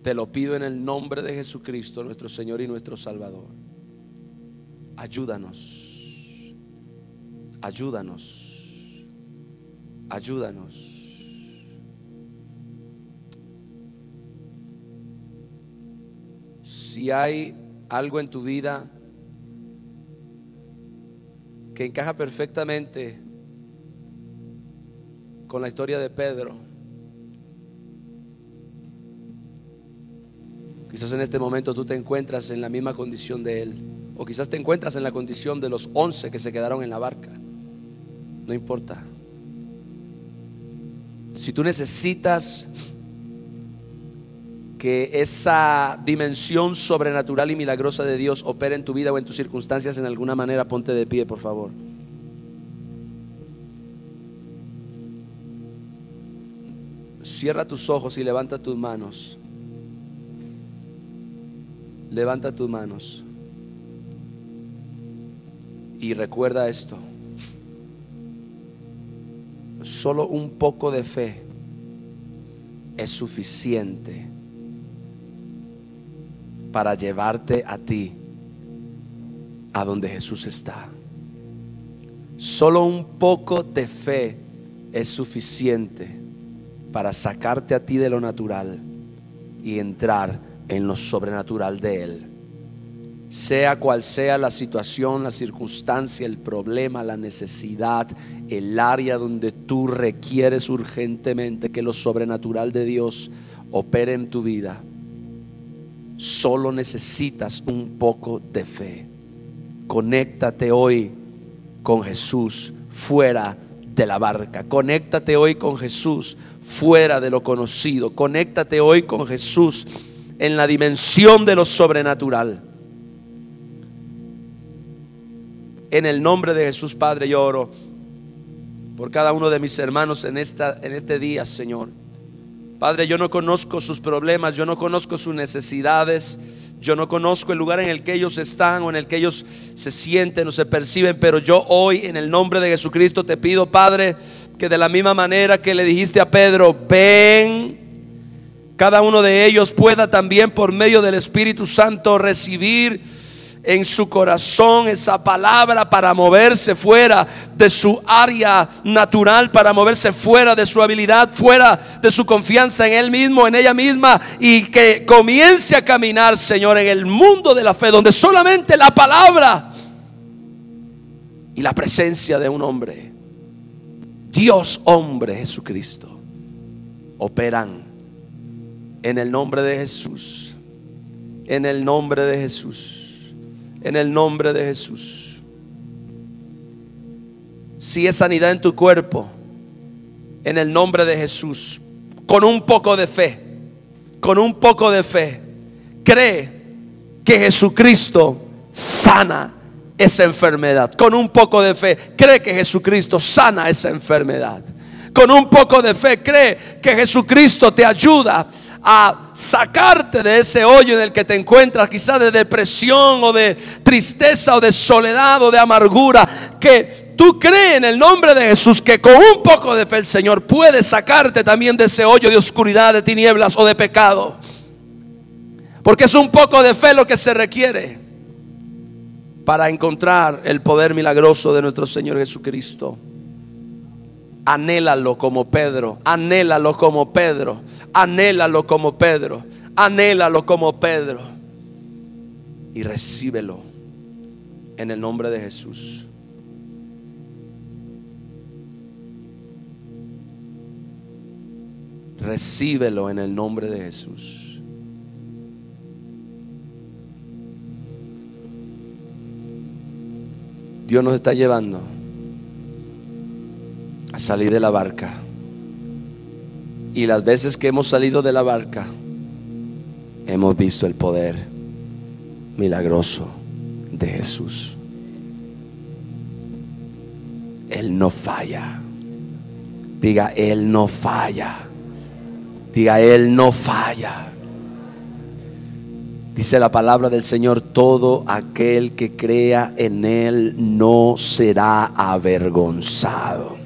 Te lo pido en el nombre de Jesucristo, nuestro Señor y nuestro Salvador. Ayúdanos, ayúdanos, ayúdanos. Si hay algo en tu vida que encaja perfectamente con la historia de Pedro, quizás en este momento tú te encuentras en la misma condición de él, o quizás te encuentras en la condición de los 11 que se quedaron en la barca. No importa. Si tú necesitas que esa dimensión sobrenatural y milagrosa de Dios opere en tu vida o en tus circunstancias en alguna manera, ponte de pie, por favor. Cierra tus ojos y levanta tus manos. Levanta tus manos y recuerda esto: solo un poco de fe es suficiente para llevarte a ti a donde Jesús está. Solo un poco de fe es suficiente para sacarte a ti de lo natural y entrar en lo sobrenatural de Él. Sea cual sea la situación, la circunstancia, el problema, la necesidad, el área donde tú requieres urgentemente que lo sobrenatural de Dios opere en tu vida, solo necesitas un poco de fe. Conéctate hoy con Jesús fuera de la barca. Conéctate hoy con Jesús fuera de lo conocido. Conéctate hoy con Jesús en la dimensión de lo sobrenatural. En el nombre de Jesús, Padre, yo oro por cada uno de mis hermanos en este día, Señor. Padre, yo no conozco sus problemas, yo no conozco sus necesidades, yo no conozco el lugar en el que ellos están o en el que ellos se sienten o se perciben, pero yo hoy en el nombre de Jesucristo te pido, Padre, que de la misma manera que le dijiste a Pedro, ven, cada uno de ellos pueda también por medio del Espíritu Santo recibir en su corazón esa palabra para moverse fuera de su área natural, para moverse fuera de su habilidad, fuera de su confianza en él mismo, en ella misma, y que comience a caminar, Señor, en el mundo de la fe, donde solamente la palabra y la presencia de un hombre, Dios hombre Jesucristo, operan. En el nombre de Jesús, en el nombre de Jesús, en el nombre de Jesús. Si es sanidad en tu cuerpo, en el nombre de Jesús, con un poco de fe, con un poco de fe, cree que Jesucristo sana esa enfermedad. Con un poco de fe, cree que Jesucristo sana esa enfermedad. Con un poco de fe, cree que Jesucristo te ayuda a sacarte de ese hoyo en el que te encuentras, quizás de depresión o de tristeza o de soledad o de amargura. Que tú crees en el nombre de Jesús que con un poco de fe el Señor puede sacarte también de ese hoyo de oscuridad, de tinieblas o de pecado, porque es un poco de fe lo que se requiere para encontrar el poder milagroso de nuestro Señor Jesucristo. Anhélalo como Pedro, anhélalo como Pedro, anhélalo como Pedro, anhélalo como Pedro, y recíbelo en el nombre de Jesús. Recíbelo en el nombre de Jesús. Dios nos está llevando a salir de la barca, y las veces que hemos salido de la barca hemos visto el poder milagroso de Jesús. Él no falla. Diga, Él no falla. Diga, Él no falla. Dice la palabra del Señor: todo aquel que crea en Él no será avergonzado.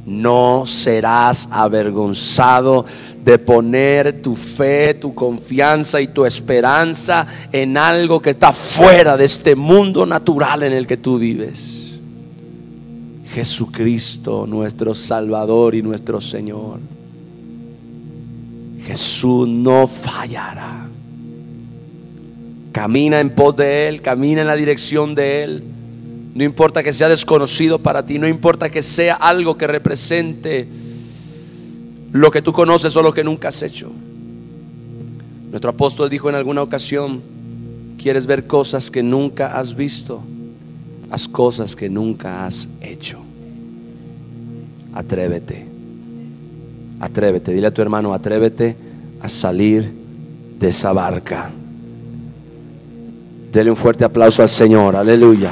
No serás avergonzado de poner tu fe, tu confianza y tu esperanza en algo que está fuera de este mundo natural en el que tú vives. Jesucristo, nuestro Salvador y nuestro Señor. Jesús no fallará. Camina en pos de Él, camina en la dirección de Él. No importa que sea desconocido para ti, no importa que sea algo que represente lo que tú conoces o lo que nunca has hecho. Nuestro apóstol dijo en alguna ocasión: ¿quieres ver cosas que nunca has visto? Haz cosas que nunca has hecho. Atrévete. Atrévete, dile a tu hermano: atrévete a salir de esa barca. Dele un fuerte aplauso al Señor. Aleluya.